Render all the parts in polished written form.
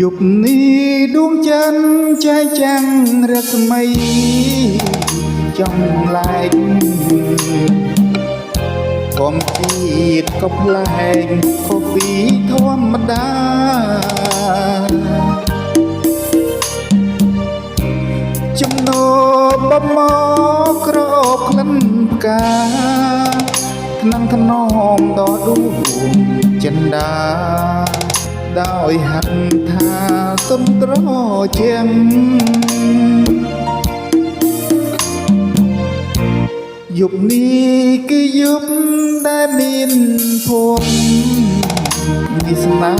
យប់នេះដួងច័ន្ទចែកចាំងរស្មីចំឡែកធម្មជាតិក៏ប្លែកខុសពីធម្មតាចំណោបមកក្រអូបក្លិនផ្កាថ្នាំងថ្នមដល់ដួងចិន្តាដោយហាត់ថាសុំត្រជាងយប់នេះគឺយប់ដែលមានភពវាសនា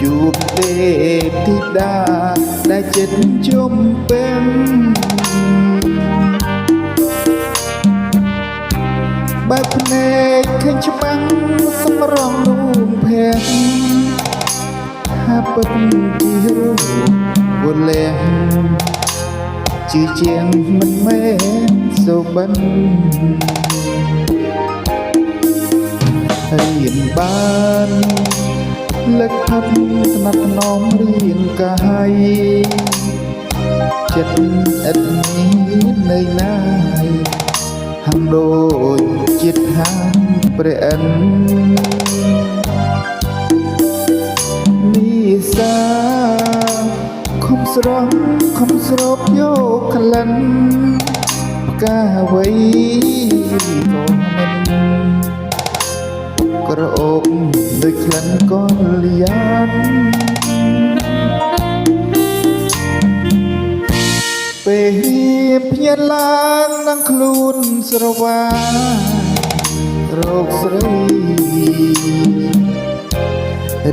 ជួបទេពធីតាដែលចិត្តជុំពេញបែបភ្នែកឃើញច្បាំងសម្រងនួនភេទថាពិតជារូបវលះជាជាងមិនមែនសុបិនរៀនបានលឹកផាត់ស្នាប់ថ្នមរៀនកាយចិត្តឥតមាននៅណាយហាំដូចចិត្តហាំព្រះអិននេះសាខំស្រស់ខំស្រូបយកក្លិនផ្កាអ្វីក៏មិនក្រអូបដូចក្លិនកលយានពេលភ្ញាក់ឡើងនឹងខ្លួនស្រវារោគស្រី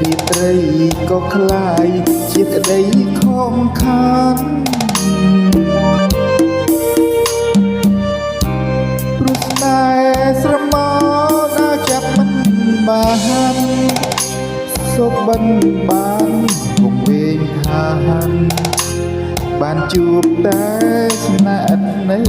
រីត្រីក៏คล้ายជាក្តីខំខានព្រោះស្នេហ៍ស្រមោលដើរចាប់មិនបានសុបិនបានគង់វែងខានបានជួបតែស្នេហ៍នៃ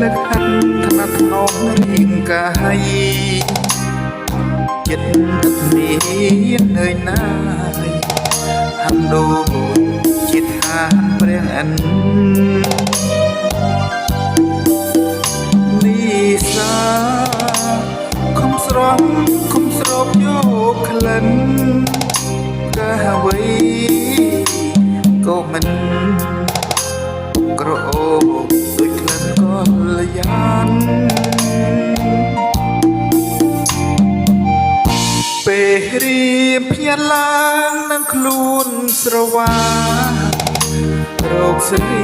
លឹកហាត់ថ្នាក់ថ្នមរៀងកាយចិត្តឥតមាននៅណាយហាំដូចចិត្តហានព្រះអិននេះសាខំស្រស់ខំស្រូបយកក្លិនកាអ្វីក៏មិនក្រអូបដូចក្លិនកលយានពេលរៀបភ្ញាក់ឡើងនឹងខ្លួនស្រវារោគស្រី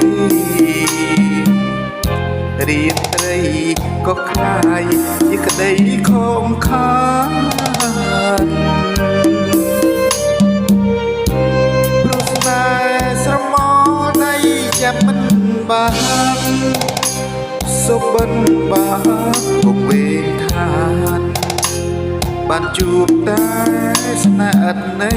រីត្រីក៏คล้ายជាក្តីខំខានព្រោះស្នេហ៍ស្រមោលដៃចាប់មិនបានសុបិនបានគង់វែងខានបានជួបតែស្នេហ៍នៃ